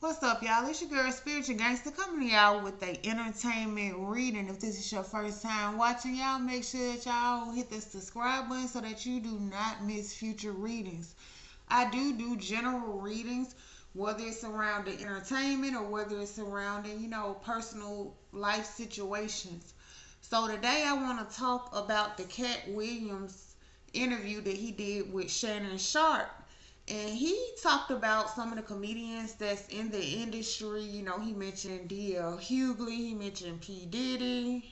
What's up, y'all? It's your girl, Spiritual Gangster, coming to y'all with a entertainment reading. If this is your first time watching, y'all make sure that y'all hit the subscribe button so that you do not miss future readings. I do general readings, whether it's surrounding entertainment or whether it's surrounding, personal life situations. So today I want to talk about the Katt Williams interview that he did with Shannon Sharp. And he talked about some of the comedians that's in the industry. He mentioned D.L. Hughley. He mentioned P. Diddy.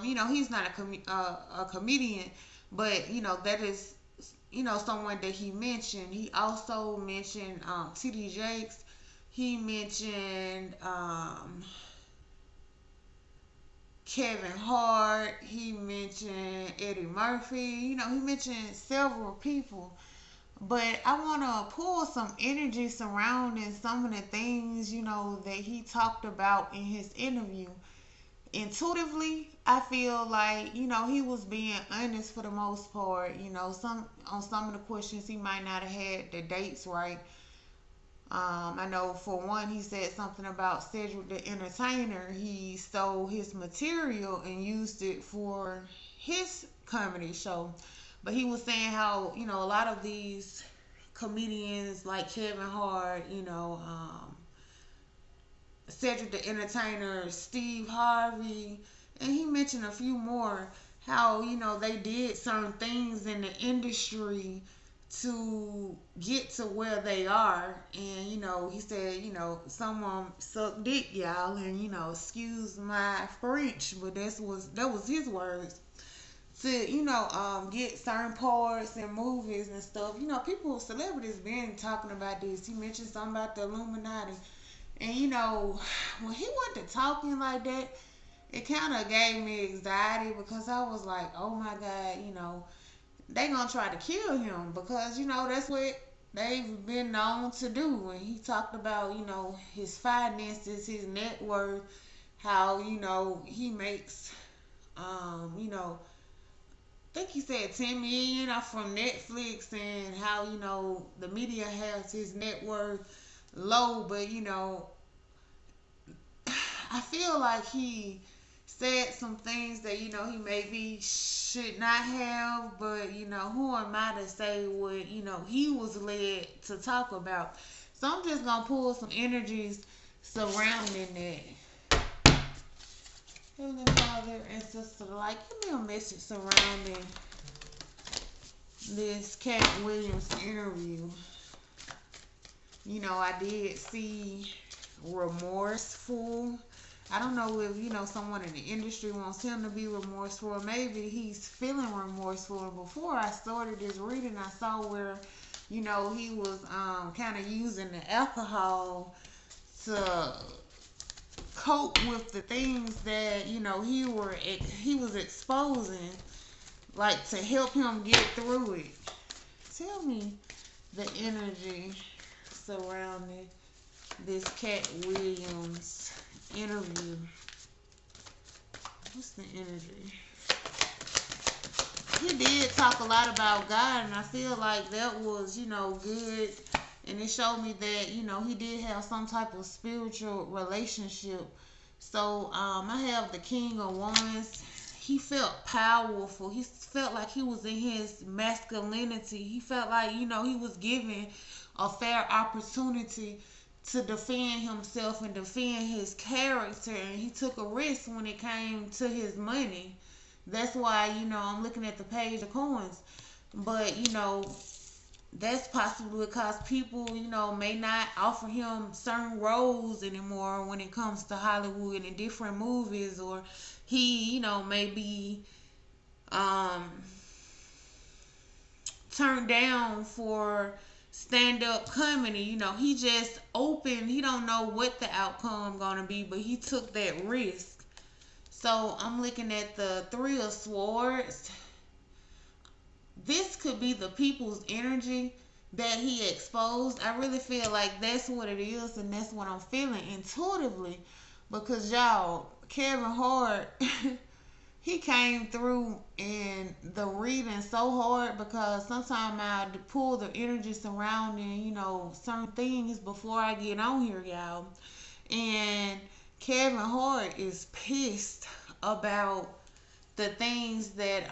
He's not a comedian, but, that is, someone that he mentioned. He also mentioned T.D. Jakes. He mentioned Kevin Hart. He mentioned Eddie Murphy. He mentioned several people. But I want to pull some energy surrounding some of the things, that he talked about in his interview. Intuitively, I feel like, he was being honest for the most part. Some of the questions he might not have had the dates right. I know for one, he said something about Cedric the Entertainer. He stole his material and used it for his comedy show. But he was saying how, a lot of these comedians like Kevin Hart, Cedric the Entertainer, Steve Harvey, and he mentioned a few more, how, they did certain things in the industry to get to where they are. And, he said, someone sucked dick, y'all, and, excuse my French, but that was his words to get certain parts in movies and stuff. People, celebrities been talking about this. He mentioned something about the Illuminati, and when he went to talking like that, it kind of gave me anxiety because I was like, oh my God, they gonna try to kill him because that's what they've been known to do. And he talked about his finances, his net worth, how he makes I think he said 10 million off from Netflix, and how the media has his net worth low. But I feel like he said some things that he maybe should not have. But who am I to say what he was led to talk about? So I'm just gonna pull some energies surrounding that. Heavenly Father and Sister, like, give me a message surrounding this Katt Williams interview. I did see remorseful. I don't know if, someone in the industry wants him to be remorseful, or maybe he's feeling remorseful. And before I started this reading, I saw where, he was kind of using the alcohol to cope with the things that he was exposing, like to help him get through it. Tell me the energy surrounding this Katt Williams interview. What's the energy? He did talk a lot about God, and I feel like that was good. And it showed me that, he did have some type of spiritual relationship. So, I have the King of Wands. He felt powerful. He felt like he was in his masculinity. He felt like, he was given a fair opportunity to defend himself and defend his character. And he took a risk when it came to his money. That's why, I'm looking at the page of coins. But, that's possibly because people, may not offer him certain roles anymore when it comes to Hollywood and different movies, or he, may be turned down for stand-up comedy. He just open. He don't know what the outcome gonna be, but he took that risk. So I'm looking at the Three of Swords. This could be the people's energy that he exposed. I really feel like that's what it is, and that's what I'm feeling intuitively. Because y'all, Kevin Hart he came through in the reading so hard because sometimes I pull the energy surrounding, certain things before I get on here, y'all. And Kevin Hart is pissed about the things that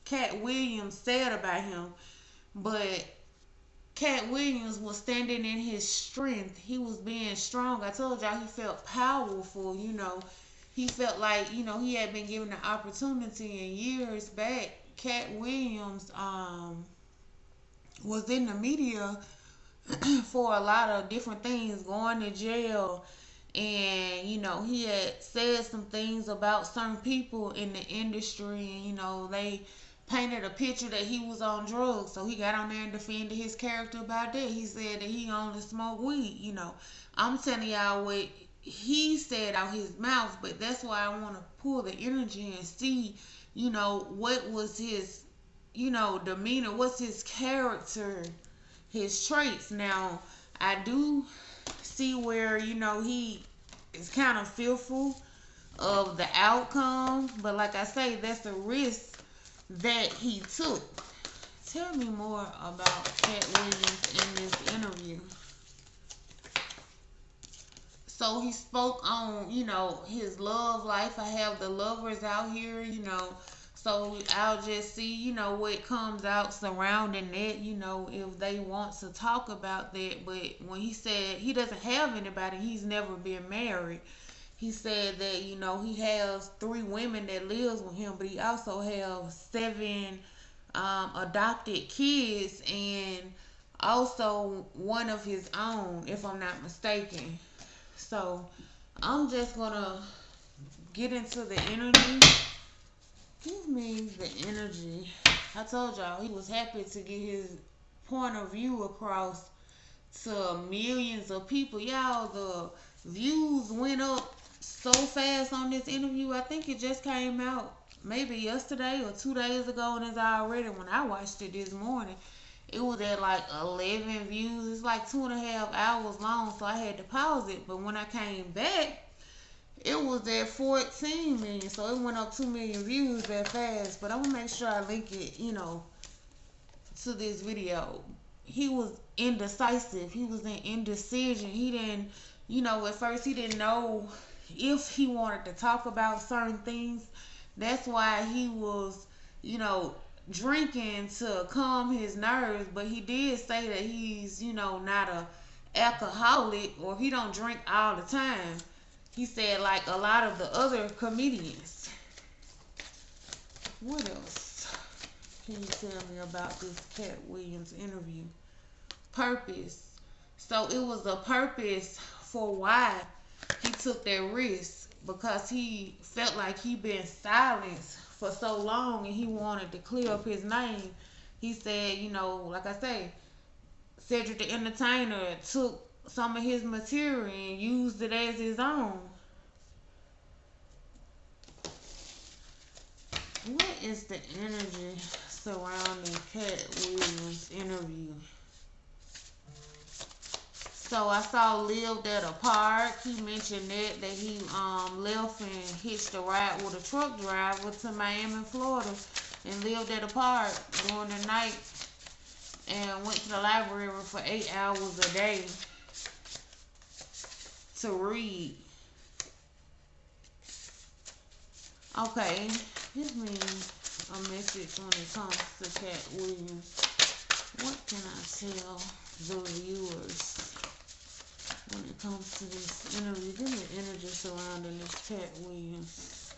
Katt Williams said about him. But Katt Williams was standing in his strength. He was being strong. I told y'all he felt powerful. He felt like, he had been given an opportunity, and years back, Katt Williams was in the media for a lot of different things, going to jail, and he had said some things about certain people in the industry, and they painted a picture that he was on drugs, so he got on there and defended his character about that. He said that he only smoked weed. I'm telling y'all what he said out his mouth, but that's why I want to pull the energy and see, what was his, demeanor, what's his character, his traits. Now, I do see where, he is kind of fearful of the outcome, but like I say, that's a risk that he took. Tell me more about Katt Williams in this interview. So he spoke on, his love life. I have the lovers out here. So I'll just see, what comes out surrounding that, if they want to talk about that. But when he said he doesn't have anybody, he's never been married. He said that, he has 3 women that lives with him, but he also has 7 adopted kids, and also one of his own, if I'm not mistaken. So I'm just gonna get into the energy. Give me the energy. I told y'all he was happy to get his point of view across to millions of people. Y'all, the views went up so fast on this interview. I think it just came out maybe yesterday or 2 days ago, and it's already, when I watched it this morning, it was at like 11 views. It's like 2.5 hours long, so I had to pause it. But when I came back, it was at 14 million, so it went up 2 million views that fast. But I'm gonna make sure I link it, to this video. He was indecisive. He was in indecision. He didn't, at first he didn't know if he wanted to talk about certain things. That's why he was, drinking to calm his nerves. But he did say that he's, not a alcoholic, or he don't drink all the time. He said, like a lot of the other comedians. What else can you tell me about this Katt Williams interview? Purpose. So it was a purpose for why he took that risk, because he felt like he been silenced for so long and he wanted to clear up his name. He said, like I say, Cedric the Entertainer took some of his material and used it as his own. What is the energy surrounding Katt Williams' interview? So I saw lived at a park. He mentioned that he left and hitched a ride with a truck driver to Miami, Florida, and lived at a park during the night, and went to the library for 8 hours a day to read. Okay, give me a message when it comes to Katt Williams. What can I tell the viewers when it comes to this interview? Give me energy surrounding this Katt Williams.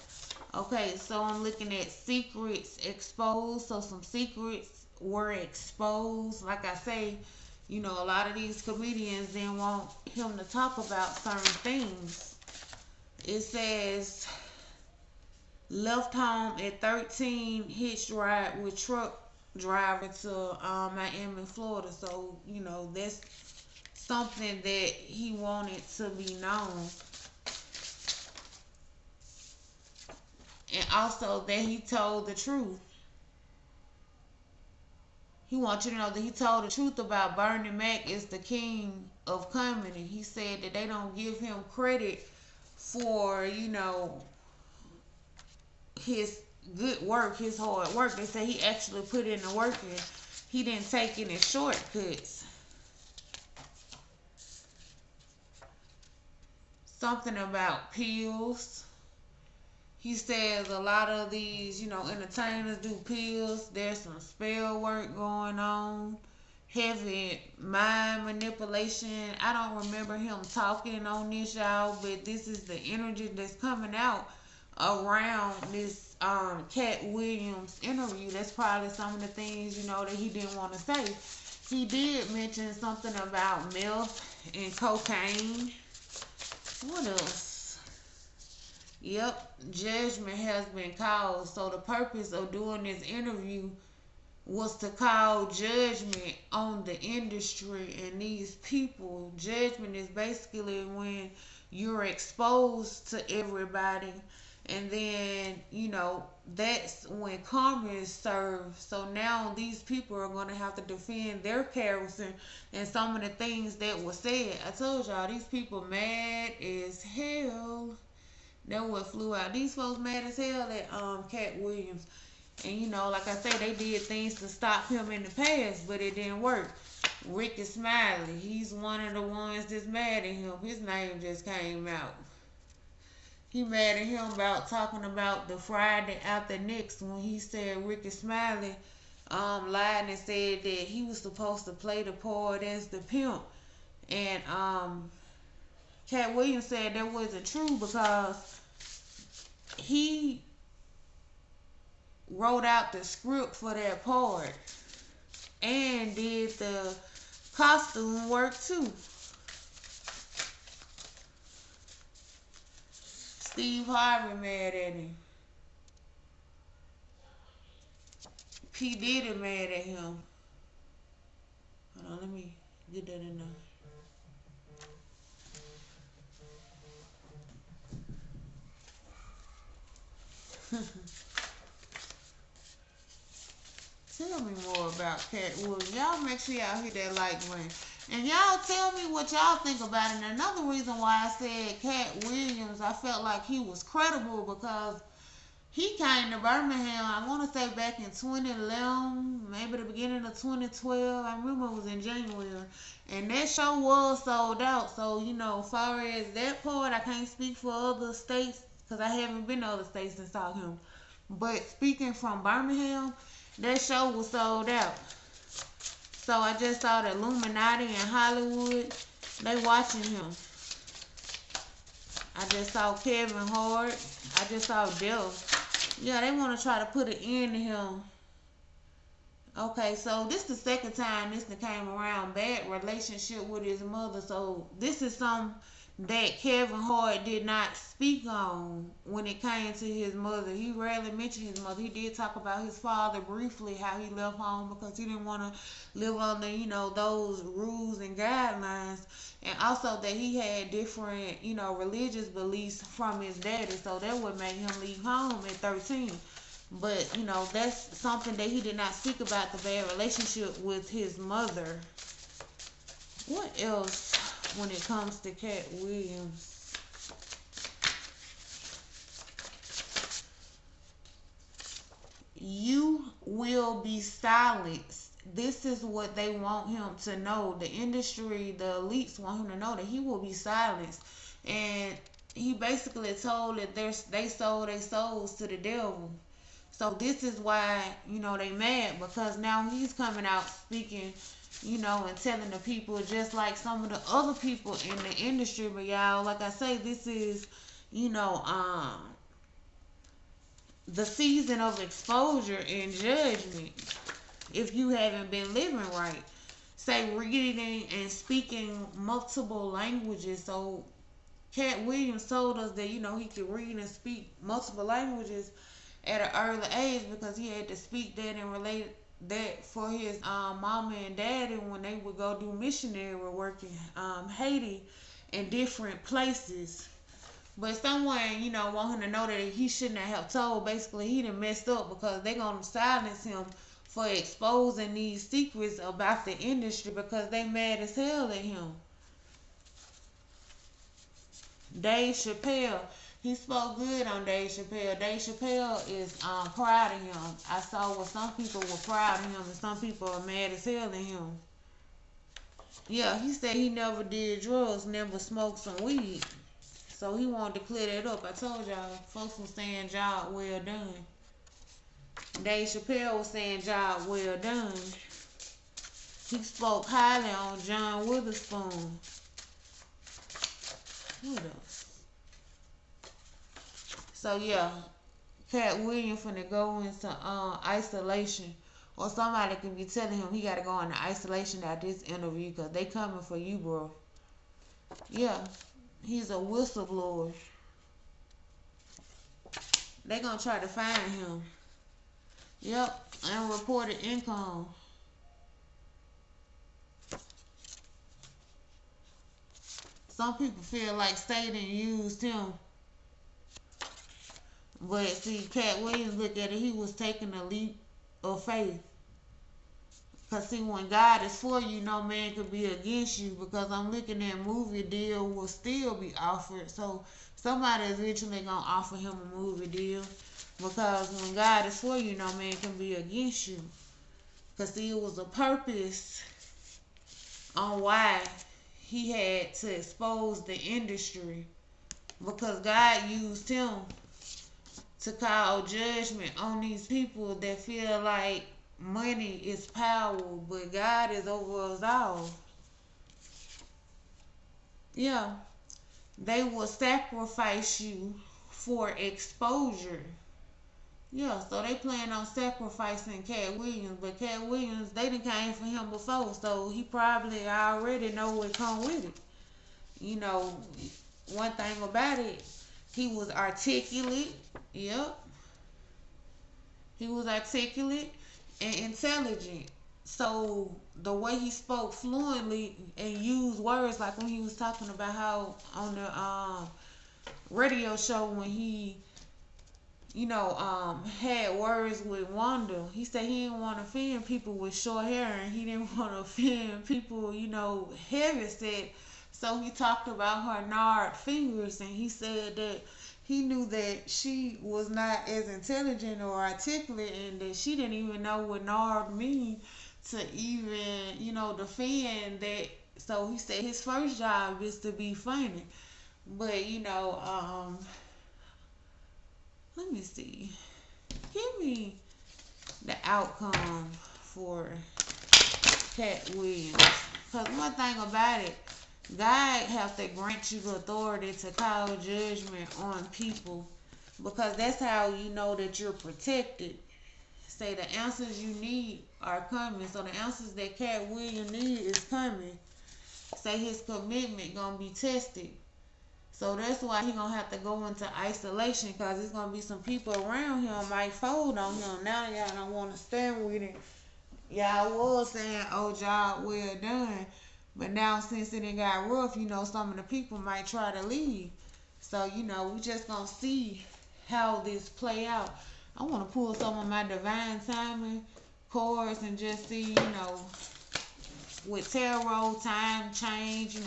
Okay, so I'm looking at secrets exposed. So some secrets were exposed. Like I say, a lot of these comedians didn't want him to talk about certain things. It says, left home at 13, hitched ride with truck driver to Miami, Florida. So, that's something that he wanted to be known. And also that he told the truth. He wants you to know that he told the truth about Bernie Mac is the king of comedy. He said that they don't give him credit for, his good work, his hard work. They say he actually put in the work and he didn't take any shortcuts. Something about pills. He says a lot of these, entertainers do pills. There's some spell work going on. Heavy mind manipulation. I don't remember him talking on this, y'all, but this is the energy that's coming out around this Katt Williams interview. That's probably some of the things, that he didn't want to say. He did mention something about meth and cocaine. What else? Yep, judgment has been called. So the purpose of doing this interview was to call judgment on the industry and these people. Judgment is basically when you're exposed to everybody, and then, that's when karma is served. So now these people are going to have to defend their character and some of the things that were said. I told y'all, these people mad as hell. That what flew out. These folks mad as hell at Katt Williams. And like I say, they did things to stop him in the past, but it didn't work. Ricky Smiley, he's one of the ones that's mad at him. His name just came out. He mad at him about talking about the Friday after next, when he said Ricky Smiley lied and said that he was supposed to play the part as the pimp. And Katt Williams said that wasn't true because he wrote out the script for that part and did the costume work too. Steve Harvey mad at him. P. Diddy mad at him. Hold on, let me get that in there. Tell me more about Katt Williams. Y'all make sure y'all hit that like button. And y'all tell me what y'all think about it. And another reason why I said Katt Williams, I felt like he was credible because he came to Birmingham, I want to say back in 2011, maybe the beginning of 2012. I remember it was in January. And that show was sold out. So, as far as that part, I can't speak for other states because I haven't been to other states and saw him. But speaking from Birmingham, that show was sold out. So I just saw the Illuminati in Hollywood. They watching him. I just saw Kevin Hart. I just saw Dell. Yeah, they want to try to put an end to him. Okay, so this is the second time this came around. Bad relationship with his mother. So this is something that Kevin Hart did not speak on when it came to his mother. He rarely mentioned his mother. He did talk about his father briefly, how he left home because he didn't want to live under, those rules and guidelines. And also that he had different, religious beliefs from his daddy. So that would make him leave home at 13. But, that's something that he did not speak about, the bad relationship with his mother. What else when it comes to Katt Williams? You will be silenced. This is what they want him to know. The industry, the elites want him to know that he will be silenced. And he basically told that they sold their souls to the devil. So this is why, they mad, because now he's coming out speaking, and telling the people just like some of the other people in the industry. But y'all, like I say, this is, the season of exposure and judgment if you haven't been living right. Say reading and speaking multiple languages. So Katt Williams told us that, he could read and speak multiple languages at an early age because he had to speak that and relate that for his mama and daddy when they would go do missionary work in Haiti and different places. But someone, want him to know that he shouldn't have told. Basically, he done messed up because they going to silence him for exposing these secrets about the industry because they mad as hell at him. Dave Chappelle. He spoke good on Dave Chappelle. Dave Chappelle is proud of him. I saw where some people were proud of him and some people are mad as hell at him. Yeah, he said he never did drugs, never smoked some weed. So he wanted to clear that up. I told y'all, folks was saying job well done. Dave Chappelle was saying job well done. He spoke highly on John Witherspoon. What else? So yeah, Katt Williams finna go into isolation. Or somebody could be telling him he gotta go into isolation at this interview because they coming for you, bro. Yeah, he's a whistleblower. They gonna try to find him. Yep, unreported income. Some people feel like Satan used him. But see, Katt Williams, look at it, he was taking a leap of faith. Because see, when God is for you, no man could be against you. Because I'm looking at movie deal will still be offered. So somebody is eventually going to offer him a movie deal. Because when God is for you, no man can be against you. Because see, it was a purpose on why he had to expose the industry. Because God used him to call judgment on these people that feel like money is power, but God is over us all. Yeah, they will sacrifice you for exposure. Yeah, so they plan on sacrificing Katt Williams, but Katt Williams, they done came for him before, so he probably already know what come with it. You know, one thing about it, he was articulate. Yep, he was articulate and intelligent. So the way he spoke fluently and used words, like when he was talking about how on the radio show when he, had words with Wanda, he said he didn't want to offend people with short hair and he didn't want to offend people, heavy set. So he talked about her gnarled fingers and he said that he knew that she was not as intelligent or articulate and that she didn't even know what gnarled mean to even, defend that. So he said his first job is to be funny. But, let me see. Give me the outcome for Katt Williams. Because one thing about it, God have to grant you the authority to call judgment on people because that's how you know that you're protected. Say the answers you need are coming. So the answers that Katt Williams need is coming. Say his commitment gonna be tested. So that's why he gonna have to go into isolation because there's gonna be some people around him might fold on him. Now y'all don't want to stand with it. Y'all was saying, "Oh, job well done," but now since it got rough, some of the people might try to leave. So we just gonna see how this play out. I want to pull some of my divine timing cards and just see, with tarot, time change,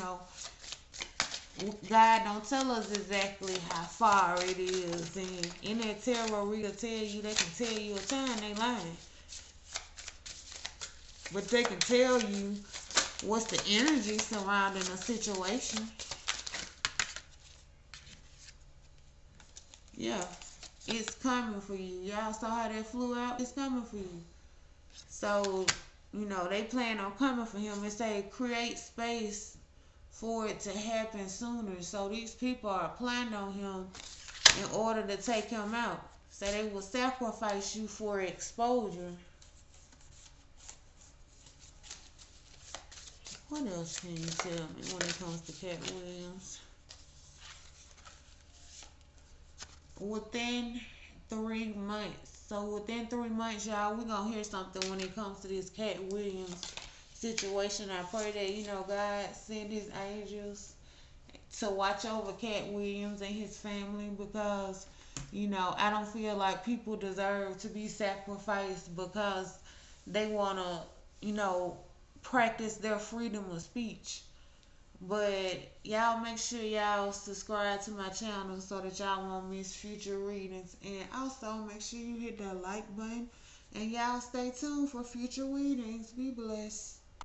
God don't tell us exactly how far it is. And in that tarot reader tell you, they can tell you a time, they lying. But they can tell you what's the energy surrounding a situation. Yeah, it's coming for you. Y'all saw how that flew out? It's coming for you. So, they plan on coming for him and say create space for it to happen sooner. So these people are planning on him in order to take him out. So they will sacrifice you for exposure. What else can you tell me when it comes to Katt Williams? Within 3 months. So within 3 months, y'all, we're going to hear something when it comes to this Katt Williams situation. I pray that, God send his angels to watch over Katt Williams and his family because, I don't feel like people deserve to be sacrificed because they want to, practice their freedom of speech. But y'all make sure y'all subscribe to my channel so that y'all won't miss future readings. And also make sure you hit that like button. And y'all stay tuned for future readings. Be blessed.